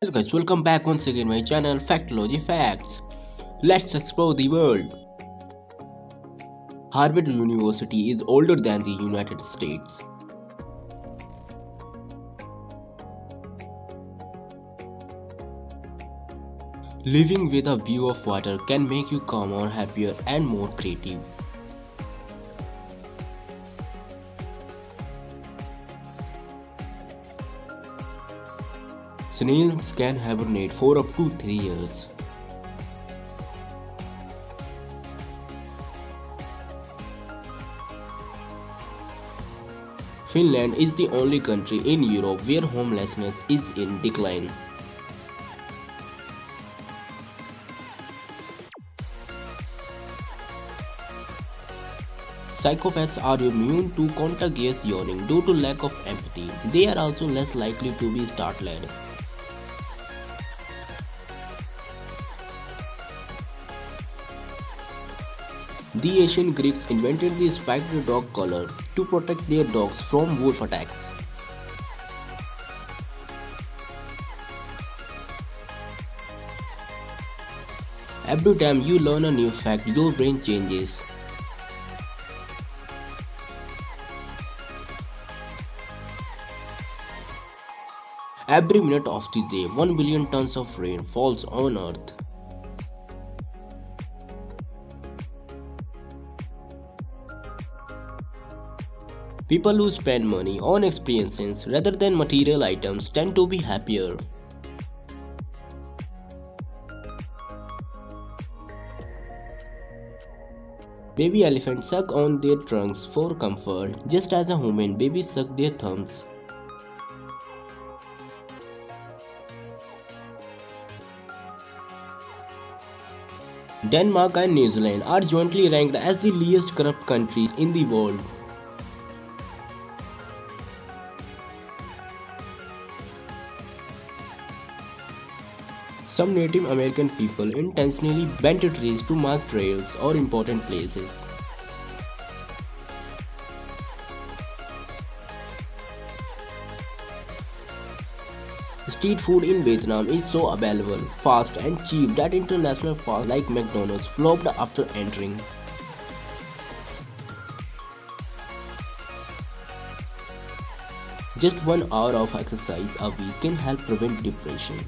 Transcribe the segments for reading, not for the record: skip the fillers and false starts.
Hello guys, welcome back once again my channel Factology Facts. Let's explore the world. Harvard University is older than the United States. Living with a view of water can make you calmer, happier and more creative. Snails can hibernate for up to 3 years. Finland is the only country in Europe where homelessness is in decline. Psychopaths are immune to contagious yawning due to lack of empathy. They are also less likely to be startled. The ancient Greeks invented the spiked dog collar to protect their dogs from wolf attacks. Every time you learn a new fact, your brain changes. Every minute of the day, 1 billion tons of rain falls on Earth. People who spend money on experiences rather than material items tend to be happier. Baby elephants suck on their trunks for comfort, just as a human babies suck their thumbs. Denmark and New Zealand are jointly ranked as the least corrupt countries in the world. Some Native American people intentionally bent trees to mark trails or important places. Street food in Vietnam is so available, fast and cheap that international fast like McDonald's flopped after entering. Just 1 hour of exercise a week can help prevent depression.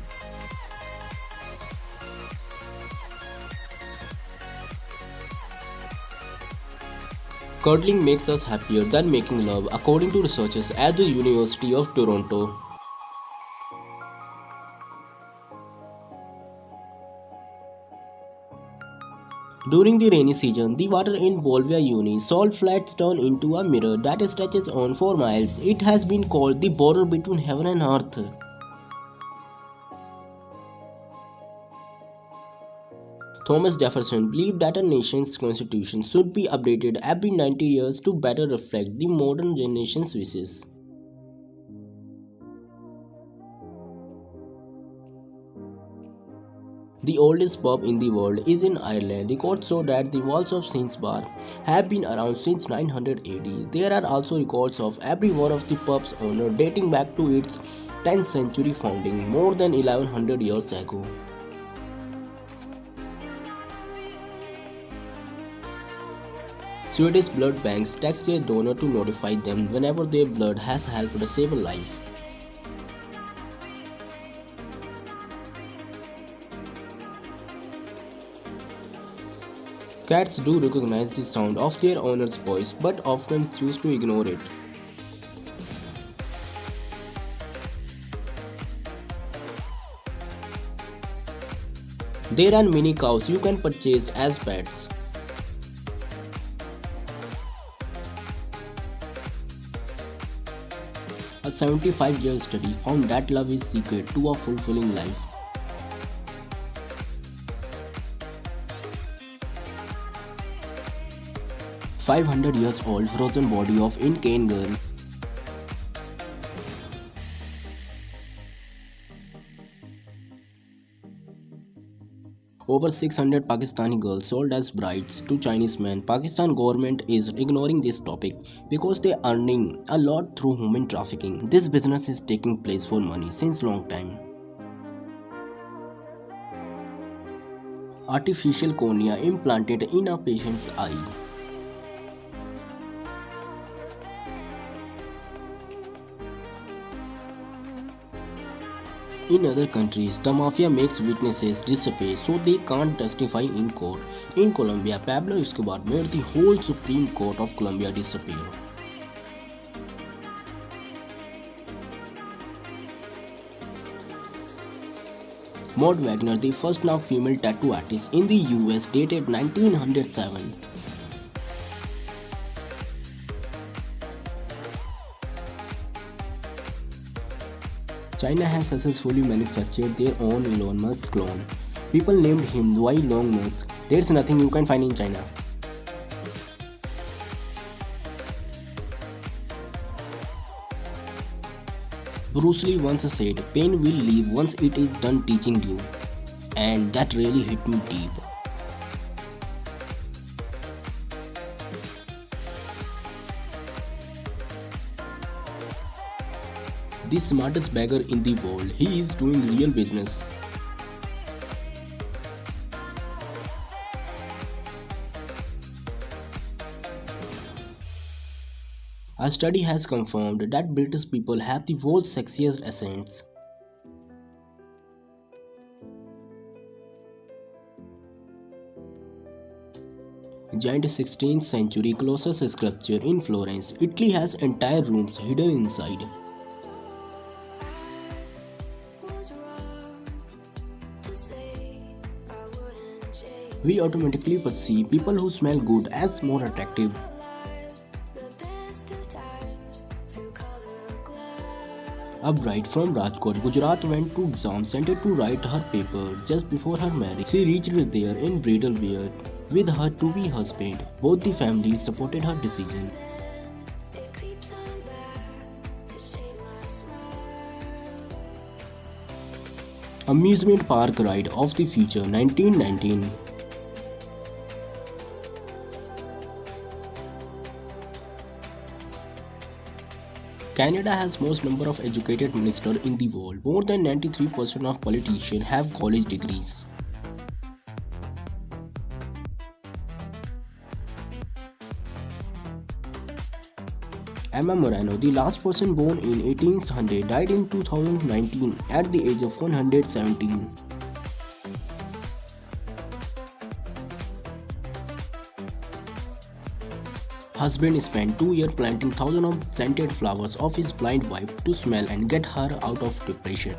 Cuddling makes us happier than making love, according to researchers at the University of Toronto. During the rainy season, the water in Bolivia Uni salt flats turn into a mirror that stretches on for miles. It has been called the border between heaven and earth. Thomas Jefferson believed that a nation's constitution should be updated every 90 years to better reflect the modern generation's wishes. The oldest pub in the world is in Ireland. Records show that the walls of Saint's Bar have been around since 900 AD. There are also records of every one of the pub's owner dating back to its 10th century founding more than 1100 years ago. Swedish blood banks text their donor to notify them whenever their blood has helped save a life. Cats do recognize the sound of their owner's voice but often choose to ignore it. There are mini cows you can purchase as pets. A 75-year study found that love is secret to a fulfilling life. "500 years old frozen body of Incan girl." Over 600 Pakistani girls sold as brides to Chinese men. Pakistan government is ignoring this topic because they are earning a lot through human trafficking. This business is taking place for money since long time. artificial cornea implanted in a patient's eye. In other countries, the mafia makes witnesses disappear so they can't testify in court. In Colombia, Pablo Escobar made the whole Supreme Court of Colombia disappear. Maud Wagner, the first now female tattoo artist in the US, dated 1907. China has successfully manufactured their own Elon Musk clone. People named him Wai Long Musk. There's nothing you can find in China. Bruce Lee once said, "Pain will leave once it is done teaching you." And that really hit me deep. The smartest beggar in the world, he is doing real business. A study has confirmed that British people have the world's sexiest accents. Giant 16th century Colossus sculpture in Florence, Italy has entire rooms hidden inside. We automatically perceive people who smell good as more attractive. A bride from Rajkot, Gujarat went to exam center to write her paper just before her marriage. She reached there in bridal wear with her to-be husband. Both the families supported her decision. Amusement Park Ride of the Future 1919. Canada has most number of educated ministers in the world. More than 93% of politicians have college degrees. Emma Morano, the last person born in 1800, died in 2019 at the age of 117. Husband spent 2 years planting thousands of scented flowers of his blind wife to smell and get her out of depression.